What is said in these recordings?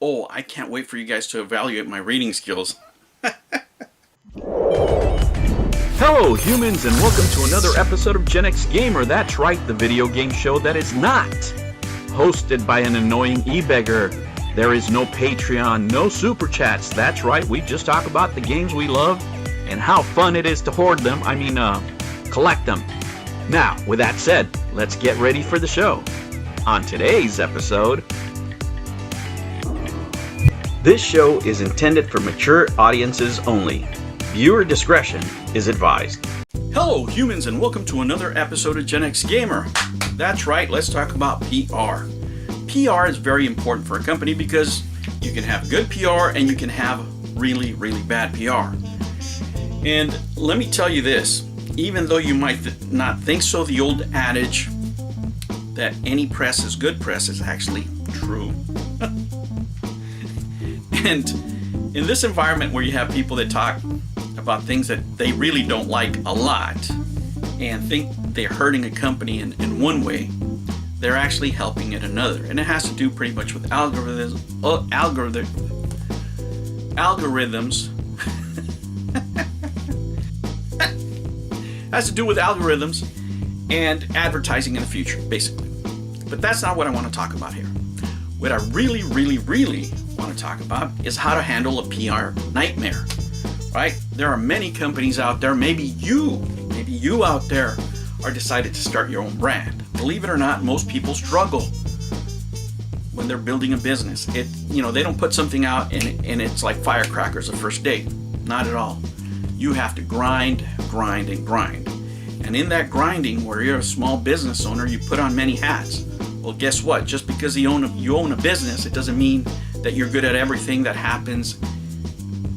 Oh, I can't wait for you guys to evaluate my reading skills. Hello humans, and welcome to another episode of Gen X Gamer. That's right, the video game show that is not hosted by an annoying e-beggar. There is no Patreon, no super chats. That's right, we just talk about the games we love and how fun it is to hoard them, collect them. Now, with that said, let's get ready for the show. On today's episode, this show is intended for mature audiences only. Viewer discretion is advised. Hello humans, and welcome to another episode of Gen X Gamer. That's right, let's talk about PR. PR is very important for a company because you can have good PR and you can have really, really bad PR. And let me tell you this, even though you might not think so, the old adage that any press is good press is actually true. And in this environment where you have people that talk about things that they really don't like a lot and think they're hurting a company in one way, they're actually helping it another. And it has to do pretty much with algorithms. Has to do with algorithms and advertising in the future, basically. But that's not what I want to talk about here. What I really want to talk about is how to handle a PR nightmare, right? There are many companies out there, maybe you out there are decided to start your own brand. Believe it or not, most people struggle when they're building a business. They don't put something out and it's like firecrackers the first day. Not at all. You have to grind. And in that grinding, where you're a small business owner, you put on many hats. Well, guess what? Just because you own a business, it doesn't mean that you're good at everything that happens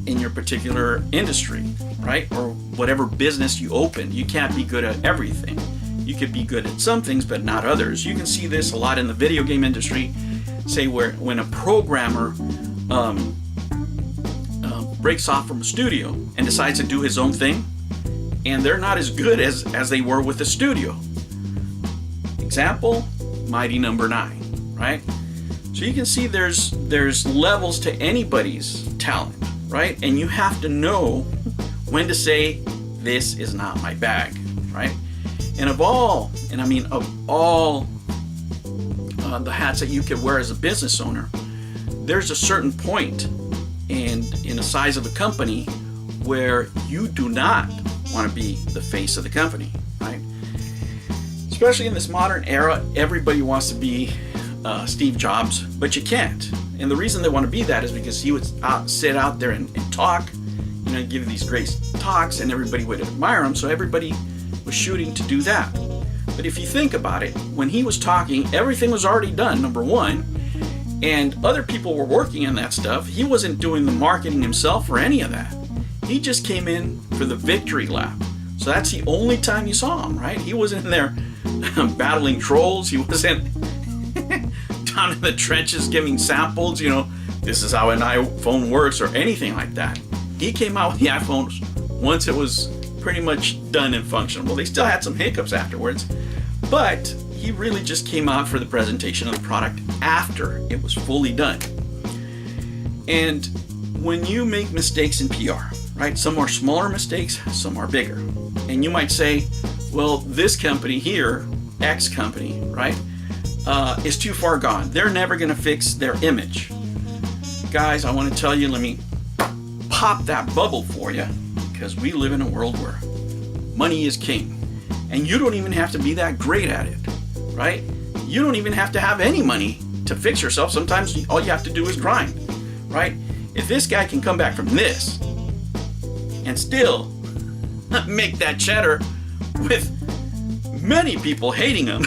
in your particular industry, right? Or whatever business you open. You can't be good at everything. You could be good at some things, but not others. You can see this a lot in the video game industry, say when a programmer breaks off from a studio and decides to do his own thing, and they're not as good as they were with the studio. Example, Mighty Number 9, right? So you can see there's levels to anybody's talent, right? And you have to know when to say, this is not my bag, right? And of all the hats that you could wear as a business owner, there's a certain point in the size of a company where you do not want to be the face of the company, right? Especially in this modern era, everybody wants to be Steve Jobs, but you can't. And the reason they want to be that is because he would sit out there and talk, give these great talks, and everybody would admire him, so everybody was shooting to do that. But if you think about it, when he was talking, everything was already done, number one, and other people were working on that stuff. He wasn't doing the marketing himself or any of that. He just came in for the victory lap. So that's the only time you saw him, right? He wasn't in there battling trolls. He wasn't down in the trenches giving samples, this is how an iPhone works or anything like that. He came out with the iPhone once it was pretty much done and functional. Well, they still had some hiccups afterwards, but he really just came out for the presentation of the product after it was fully done. And when you make mistakes in PR, right, some are smaller mistakes, some are bigger. And you might say, well, this company here, X company, right, is too far gone. They're never going to fix their image. Guys, I want to tell you, let me pop that bubble for you, because we live in a world where money is king. And you don't even have to be that great at it, right? You don't even have to have any money to fix yourself. Sometimes all you have to do is grind, right? If this guy can come back from this and still make that cheddar with many people hating him,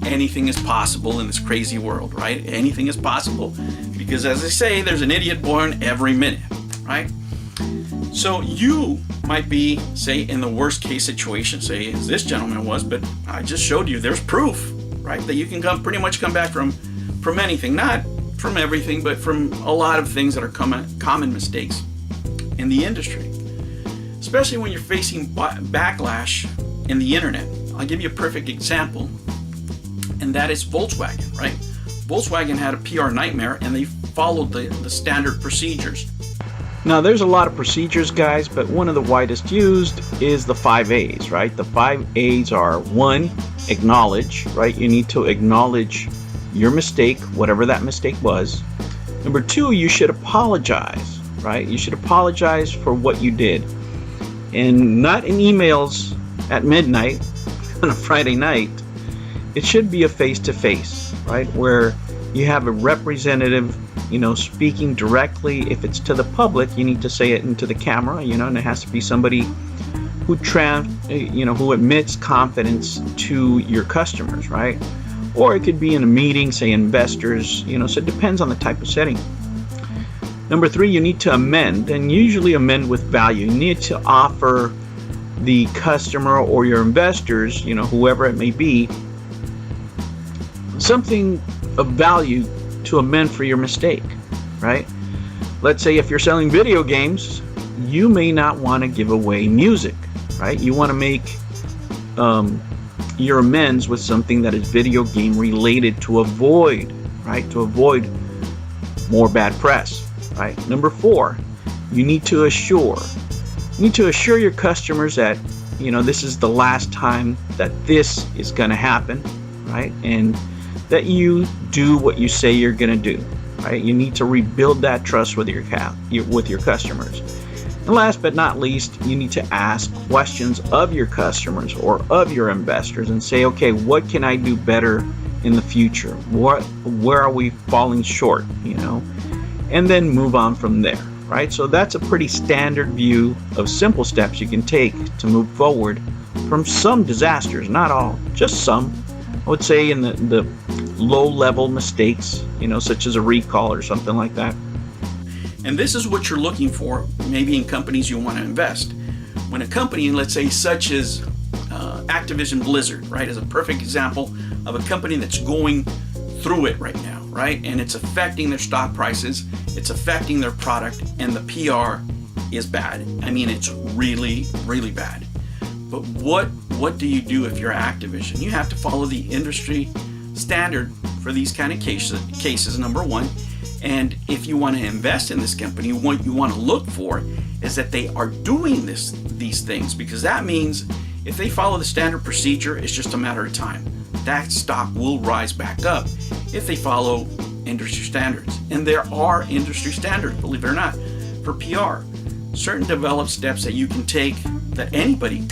anything is possible in this crazy world, right? Anything is possible, because as they say, there's an idiot born every minute, right? So you might be, say, in the worst case situation, say as this gentleman was, but I just showed you there's proof, right, that you can pretty much come back from anything, not from everything, but from a lot of things that are common mistakes in the industry, especially when you're facing backlash in the internet. I'll give you a perfect example, and that is Volkswagen, right? Volkswagen had a PR nightmare, and they followed the standard procedures. Now, there's a lot of procedures, guys, but one of the widest used is the 5 A's, right? The 5 A's are: 1, acknowledge, right? You need to acknowledge your mistake, whatever that mistake was. Number 2, you should apologize, right? You should apologize for what you did. And not in emails at midnight on a Friday night. It should be a face-to-face, right? Where you have a representative, speaking directly. If it's to the public, you need to say it into the camera, and it has to be somebody who who admits confidence to your customers, right? Or it could be in a meeting, say investors, so it depends on the type of setting. Number 3, you need to amend, and usually amend with value. You need to offer the customer or your investors, whoever it may be, something of value to amend for your mistake, right? Let's say if you're selling video games, you may not want to give away music, right? You want to make your amends with something that is video game related to avoid, right? To avoid more bad press, right? Number 4, you need to assure your customers that, this is the last time that this is going to happen, right? And that you do what you say you're going to do, right? You need to rebuild that trust with your customers. And last but not least, you need to ask questions of your customers or of your investors and say, okay, what can I do better in the future? Where are we falling short, And then move on from there, right? So that's a pretty standard view of simple steps you can take to move forward from some disasters, not all, just some. I would say in the low-level mistakes, such as a recall or something like that. And this is what you're looking for, maybe in companies you want to invest. When a company, let's say such as Activision Blizzard, right, is a perfect example of a company that's going through it right now, right? And it's affecting their stock prices, it's affecting their product, and the PR is bad. I mean, it's really, really bad. But what do you do if you're Activision? You have to follow the industry standard for these kind of cases, number 1. And if you want to invest in this company, what you want to look for is that they are doing these things, because that means if they follow the standard procedure, it's just a matter of time. That stock will rise back up if they follow industry standards. And there are industry standards, believe it or not, for PR. Certain developed steps that you can take, that anybody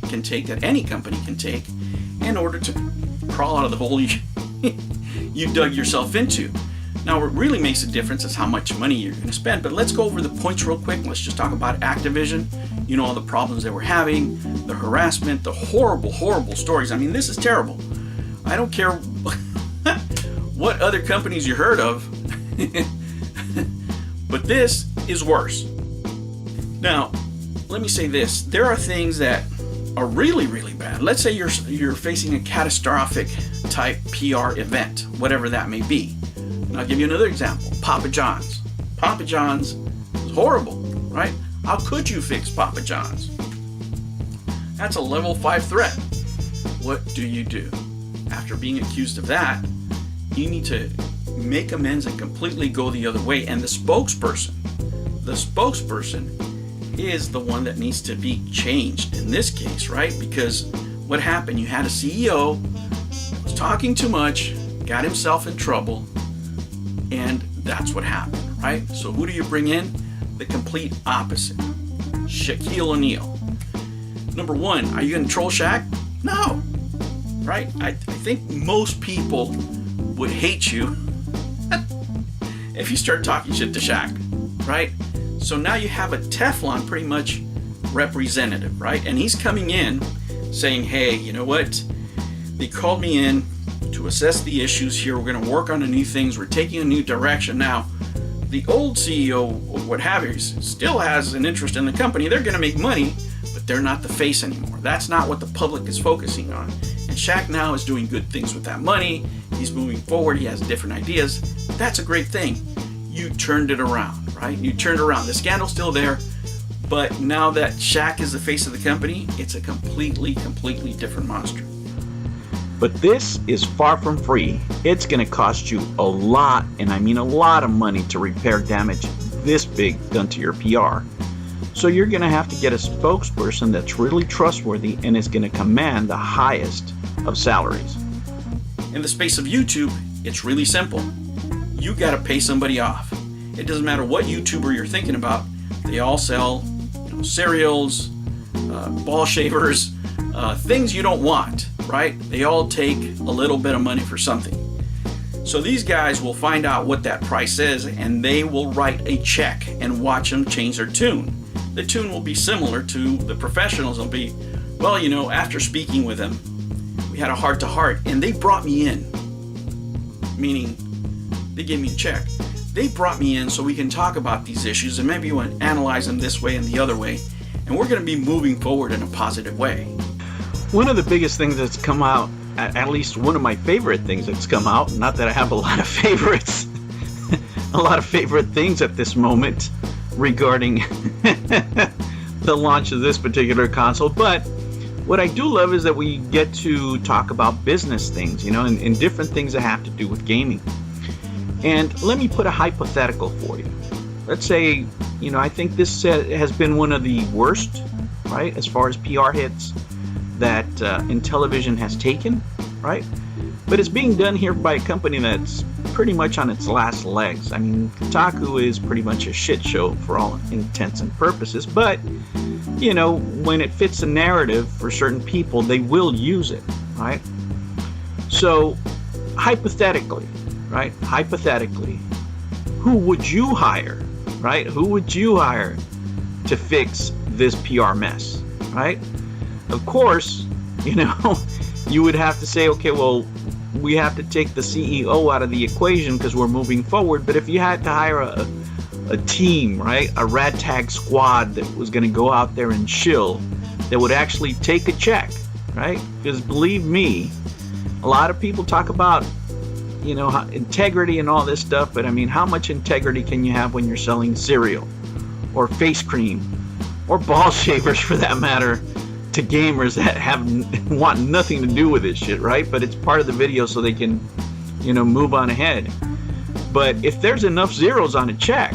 can take, that any company can take, in order to crawl out of the hole you dug yourself into. Now, what really makes a difference is how much money you're going to spend. But let's go over the points real quick. Let's just talk about Activision. All the problems they were having, the harassment, the horrible, horrible stories. I mean, this is terrible. I don't care what other companies you heard of, but this is worse. Now, let me say this. There are things that are really, really bad. Let's say you're facing a catastrophic type PR event, whatever that may be. And I'll give you another example. Papa John's. Papa John's is horrible, right? How could you fix Papa John's? That's a level 5 threat. What do you do? After being accused of that, you need to make amends and completely go the other way. And the spokesperson is the one that needs to be changed in this case, right? Because what happened? You had a CEO that was talking too much, got himself in trouble, and that's what happened, right? So who do you bring in? The complete opposite. Shaquille O'Neal. Number 1, are you going to troll Shaq? No, right? I think most people would hate you if you start talking shit to Shaq, right? So now you have a Teflon pretty much representative, right? And he's coming in saying, hey, you know what? They called me in to assess the issues here. We're going to work on the new things. We're taking a new direction. Now, the old CEO, or what have you, still has an interest in the company. They're going to make money, but they're not the face anymore. That's not what the public is focusing on. And Shaq now is doing good things with that money. He's moving forward. He has different ideas. That's a great thing. You turned it around, right? You turned around. The scandal's still there, but now that Shaq is the face of the company, it's a completely different monster. But this is far from free. It's going to cost you a lot, and I mean a lot of money to repair damage this big done to your PR. So you're going to have to get a spokesperson that's really trustworthy and is going to command the highest of salaries. In the space of YouTube, it's really simple. You got to pay somebody off. It doesn't matter what YouTuber you're thinking about. They all sell cereals, ball shavers, things you don't want, right? They all take a little bit of money for something. So these guys will find out what that price is, and they will write a check and watch them change their tune. The tune will be similar to the professionals. It'll be, well, after speaking with them, we had a heart-to-heart, and they brought me in, meaning they gave me a check. They brought me in so we can talk about these issues, and maybe you want to analyze them this way and the other way, and we're going to be moving forward in a positive way. One of the biggest things that's come out, at least one of my favorite things that's come out, not that I have a lot of favorites, a lot of favorite things at this moment regarding the launch of this particular console, but what I do love is that we get to talk about business things, and different things that have to do with gaming. And let me put a hypothetical for you. Let's say, I think this has been one of the worst, right, as far as PR hits that Intellivision has taken, right? But it's being done here by a company that's pretty much on its last legs. I mean, Kotaku is pretty much a shit show for all intents and purposes, but, when it fits a narrative for certain people, they will use it, right? So, hypothetically, who would you hire, right? Who would you hire to fix this PR mess, right? Of course, you would have to say, okay, well, we have to take the CEO out of the equation because we're moving forward. But if you had to hire a team, right, a ragtag squad that was going to go out there and chill, that would actually take a check, right? Because believe me, a lot of people talk about integrity and all this stuff, but I mean, how much integrity can you have when you're selling cereal or face cream or ball shavers, for that matter, to gamers that want nothing to do with this shit, right? But it's part of the video so they can, move on ahead. But if there's enough zeros on a check,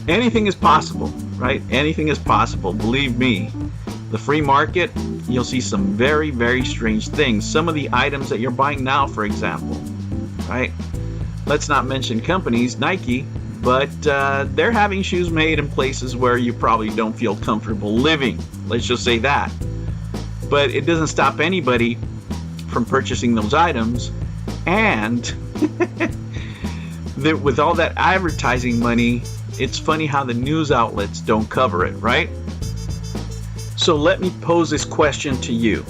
anything is possible, right? Anything is possible. Believe me. The free market, you'll see some very, very strange things. Some of the items that you're buying now, for example, right? Let's not mention companies, Nike, but they're having shoes made in places where you probably don't feel comfortable living. Let's just say that. But it doesn't stop anybody from purchasing those items. And with all that advertising money, it's funny how the news outlets don't cover it, right? So let me pose this question to you.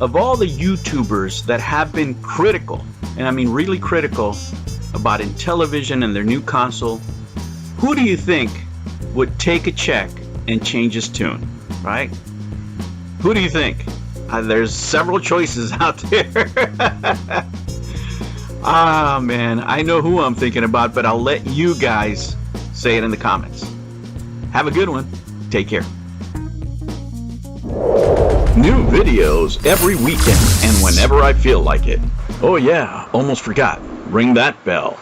Of all the YouTubers that have been critical, and I mean really critical, about Intellivision and their new console, who do you think would take a check and change his tune, right? Who do you think? There's several choices out there. Ah, man, I know who I'm thinking about, but I'll let you guys say it in the comments. Have a good one. Take care. New videos every weekend and whenever I feel like it. Oh yeah, almost forgot. Ring that bell.